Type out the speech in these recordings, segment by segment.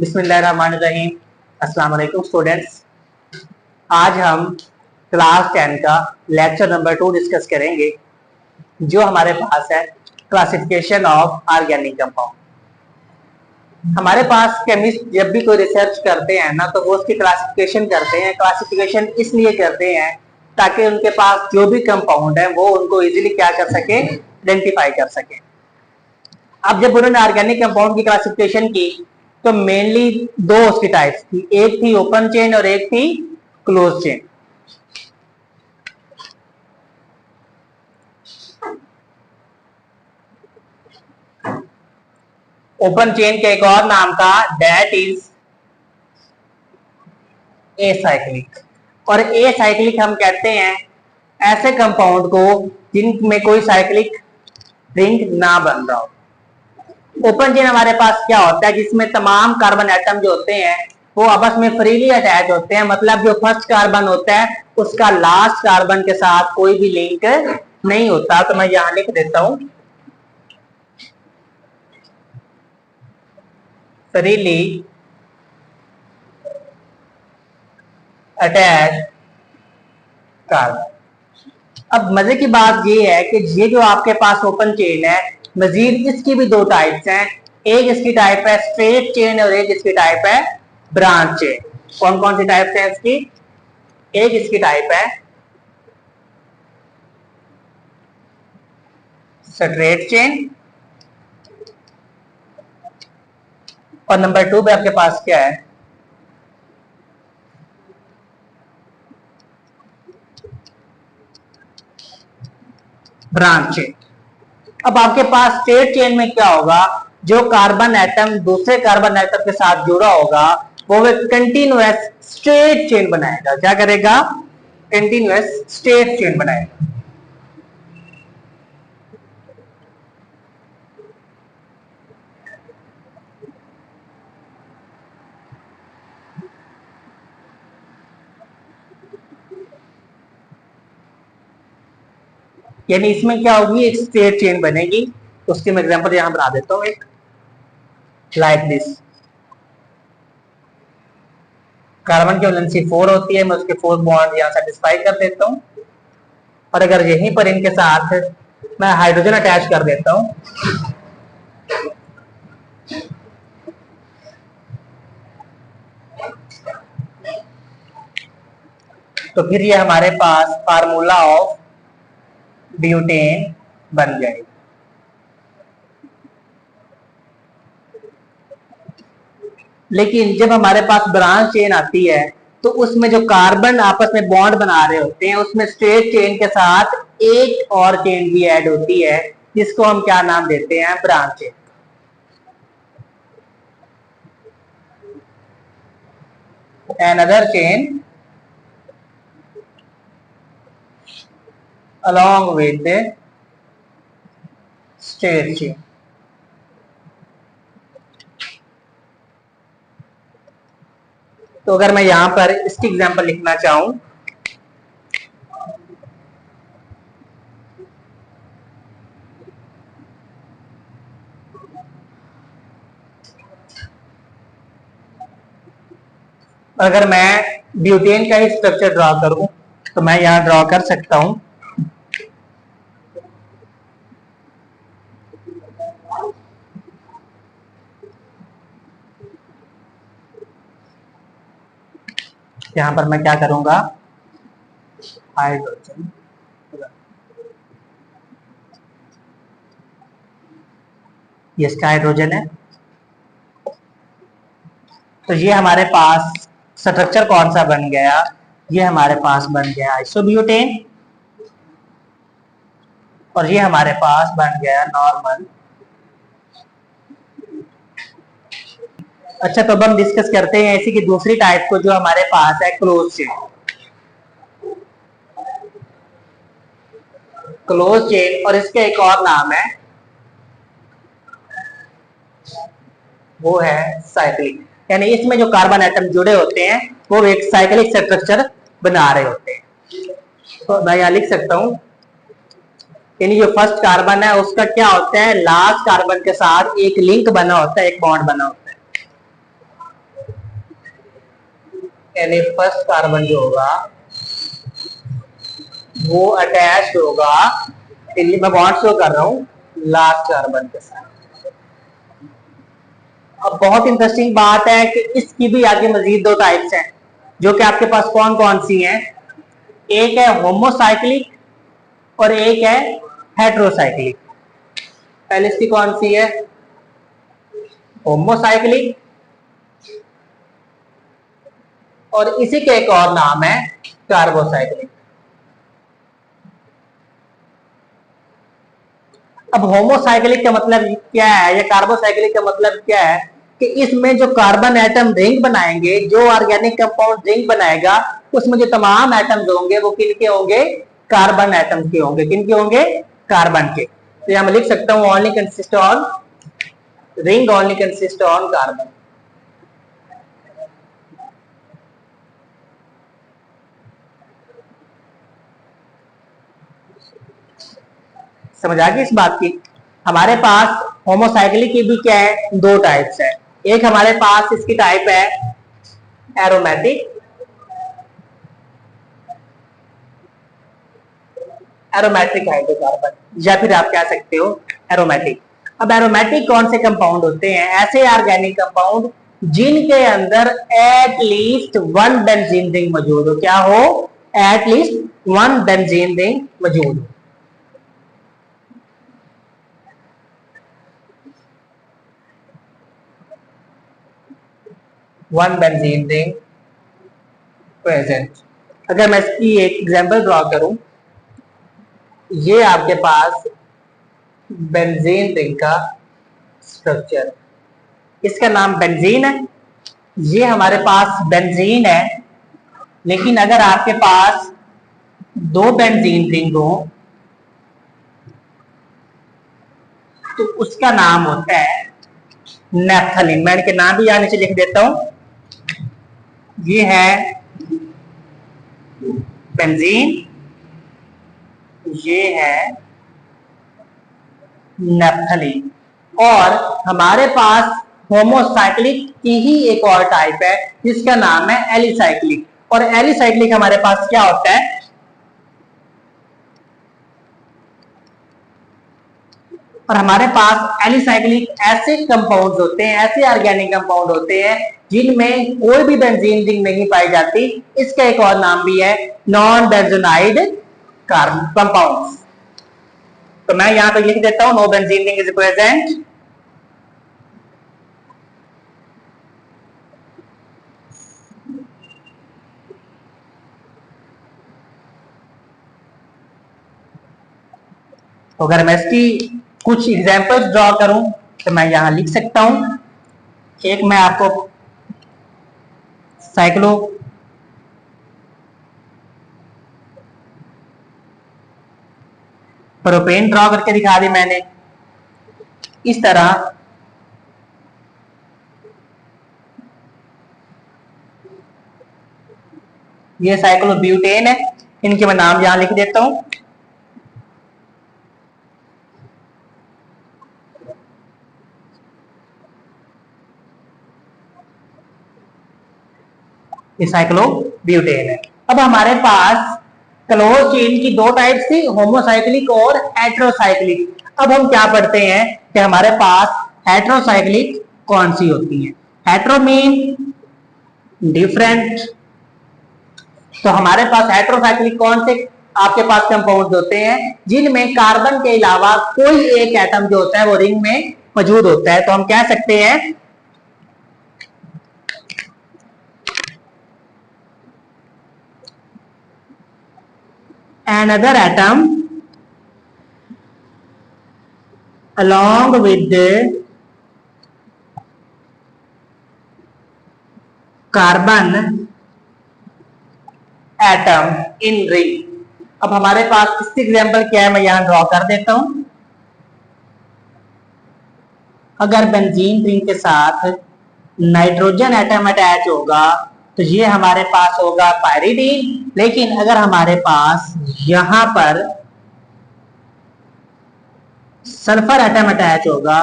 बिस्मिल्लाहिर्रहमानिर्रहीम। अस्सलाम वालेकुम स्टूडेंट्स। आज हम क्लास 10 का लेक्चर नंबर 2 डिस्कस करेंगे, जो हमारे पास है क्लासिफिकेशन ऑफ ऑर्गेनिक कंपाउंड। हमारे पास केमिस्ट जब भी कोई रिसर्च करते हैं ना, तो वो उसकी क्लासिफिकेशन करते हैं। क्लासिफिकेशन इसलिए करते हैं ताकि उनके पास जो भी कंपाउंड है वो उनको इजीली क्या कर सके, आइडेंटिफाई कर सके। अब जब उन्होंने ऑर्गेनिक कंपाउंड की क्लासिफिकेशन की तो मेनली दो उसकी टाइप्स थी, एक थी ओपन चेन और एक थी क्लोज चेन। ओपन चेन का एक और नाम था, दैट इज एसाइक्लिक। और एसाइक्लिक हम कहते हैं ऐसे कंपाउंड को जिनमें कोई साइक्लिक रिंग ना बन रहा हो। ओपन चेन हमारे पास क्या होता है, जिसमें तमाम कार्बन एटम जो होते हैं वो आपस में फ्रीली अटैच होते हैं। मतलब जो फर्स्ट कार्बन होता है उसका लास्ट कार्बन के साथ कोई भी लिंक नहीं होता। तो मैं यहां लिख देता हूं, फ्रीली अटैच कार्बन। अब मजे की बात ये है कि ये जो आपके पास ओपन चेन है, मजीद इसकी भी दो टाइप्स हैं। एक इसकी टाइप है स्ट्रेट चेन और एक इसकी टाइप है ब्रांच चेन। कौन कौन सी टाइप्स हैं इसकी? एक इसकी टाइप है स्ट्रेट चेन और नंबर 2 पे आपके पास क्या है, ब्रांच चेन। अब आपके पास स्ट्रेट चेन में क्या होगा, जो कार्बन एटम दूसरे कार्बन एटम के साथ जुड़ा होगा वो एक कंटिन्यूअस स्ट्रेट चेन बनाएगा। क्या करेगा? कंटिन्यूअस स्ट्रेट चेन बनाएगा। यानी इसमें क्या होगी, एक स्ट्रेट चेन बनेगी। उसकी मैं एग्जांपल यहां बना देता हूं, एक लाइक दिस। कार्बन की वैलेंसी 4 होती है, मैं उसके 4 बॉन्ड यहां सेटिस्फाई कर देता हूं। और अगर यहीं पर इनके साथ मैं हाइड्रोजन अटैच कर देता हूं तो फिर ये हमारे पास फार्मूला ऑफ ब्यूटेन बन जाएगी। लेकिन जब हमारे पास ब्रांच चेन आती है तो उसमें जो कार्बन आपस में बॉन्ड बना रहे होते हैं, उसमें स्ट्रेट चेन के साथ एक और चेन भी ऐड होती है, जिसको हम क्या नाम देते हैं, branch chain. Another chain along with the straight chain। तो अगर मैं यहां पर इसकी एग्जांपल लिखना चाहूं, अगर मैं ब्यूटेन का ही स्ट्रक्चर ड्रॉ करूं तो मैं यहां ड्रॉ कर सकता हूं। यहां पर मैं क्या करूंगा, हाइड्रोजन, ये इसका हाइड्रोजन है। तो ये हमारे पास स्ट्रक्चर कौन सा बन गया, ये हमारे पास बन गया आइसोब्यूटेन और ये हमारे पास बन गया नॉर्मल। अच्छा, तो अब हम डिस्कस करते हैं इसी की दूसरी टाइप को, जो हमारे पास है क्लोज चेन। क्लोज चेन और इसका एक और नाम है, वो है साइक्लिक। यानी इसमें जो कार्बन एटम जुड़े होते हैं वो एक साइक्लिक स्ट्रक्चर बना रहे होते हैं। तो मैं यहां लिख सकता हूं, यानी जो फर्स्ट कार्बन है उसका क्या होता है, लास्ट कार्बन के साथ एक लिंक बना होता है, एक बॉन्ड बना होता है। यानी फर्स्ट कार्बन जो होगा वो अटैच होगा, मैं बॉन्ड शो कर रहा हूं लास्ट कार्बन के साथ। अब बहुत इंटरेस्टिंग बात है कि इसकी भी आगे मजीद दो टाइप्स हैं, जो कि आपके पास कौन कौन सी हैं। एक है होमोसाइक्लिक और एक है हेट्रोसाइक्लिक। पहले इसकी कौन सी है, होमोसाइक्लिक, और इसी के एक और नाम है कार्बोसाइक्लिक। अब होमोसाइक्लिक का मतलब क्या है या कार्बोसाइक्लिक का मतलब क्या है कि इसमें जो कार्बन एटम रिंग बनाएंगे, जो ऑर्गेनिक कंपाउंड रिंग बनाएगा, उसमें जो तमाम एटम्स होंगे वो किनके होंगे, कार्बन एटम के होंगे। किनके होंगे, कार्बन के। तो यहां मैं लिख सकता हूं only consist on ring, only consist on carbon. समझ आ गई इस बात की। हमारे पास होमोसाइक्लिक की भी क्या है, दो टाइप्स है। एक हमारे पास इसकी टाइप है एरोमेटिक, एरोमेट्रिक हाइड्रोकार्बन, या फिर आप कह सकते हो एरोमेटिक। अब एरोमेटिक कौन से कंपाउंड होते हैं, ऐसे ऑर्गेनिक कंपाउंड जिनके अंदर एटलीस्ट वन बेंजीन रिंग मौजूद हो। क्या हो, एटलीस्ट वन बेंजीन रिंग मौजूद हो। One benzene ring present. अगर मैं इसकी एक एग्जांपल ड्रॉ करूं, ये आपके पास बेंजीन रिंग का स्ट्रक्चर, इसका नाम बेंजीन है, ये हमारे पास बेंजीन है। लेकिन अगर आपके पास दो बेंजीन रिंग हो तो उसका नाम होता है नेफ्थलीन। मैं इनके नाम भी यहां नीचे लिख देता हूं। ये है बेंजीन, ये है नेफ्थलीन। और हमारे पास होमोसाइक्लिक की ही एक और टाइप है जिसका नाम है एलिसाइक्लिक। और एलिसाइक्लिक हमारे पास क्या होता है, और हमारे पास एलिसाइक्लिक ऐसे कंपाउंड्स होते हैं, ऐसे ऑर्गेनिक कंपाउंड होते हैं जिनमें कोई भी बेंजीन रिंग नहीं पाई जाती। इसका एक और नाम भी है नॉन बेंजोनाइड कंपाउंड्स। तो मैं यहां पे लिख देता हूं no benzene ring is present. तो अगर मैं इसकी कुछ एग्जांपल्स ड्रॉ करूं तो मैं यहां लिख सकता हूं। एक मैं आपको साइक्लो प्रोपेन ड्रॉ करके दिखा दी मैंने। इस तरह ये साइक्लोब्यूटेन है, इनके मैं नाम यहां लिख देता हूं। ये साइक्लोब्यूटेन है। अब हमारे पास क्लोज चेन की दो टाइप्स थी, होमोसाइक्लिक और हेट्रोसाइक्लिक। अब हम क्या पढ़ते हैं कि हमारे पास हेट्रोसाइक्लिक कौन सी होती है। Hetero mean different. तो हमारे पास हेट्रोसाइक्लिक कौन से आपके पास कंपाउंड होते हैं जिनमें कार्बन के अलावा कोई एक एटम जो होता है वो रिंग में मौजूद होता है। तो हम कह सकते हैं another atom along with the carbon atom in ring। अब हमारे पास इसकी एग्जांपल क्या है, मैं यहां ड्रॉ कर देता हूं। अगर बेंजीन रिंग के साथ नाइट्रोजन एटम अटैच होगा तो ये हमारे पास होगा पायरिडीन। लेकिन अगर हमारे पास यहां पर सल्फर एटम अटैच होगा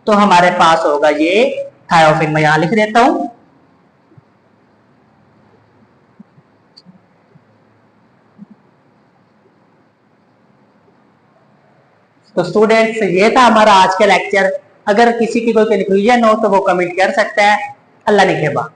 तो हमारे पास होगा ये थायोफिन। मैं यहां लिख देता हूं। तो स्टूडेंट्स ये था हमारा आज का लेक्चर। अगर किसी की कोई कंफ्यूजन हो तो वो कमेंट कर सकता है। अल्लाह निगहबान।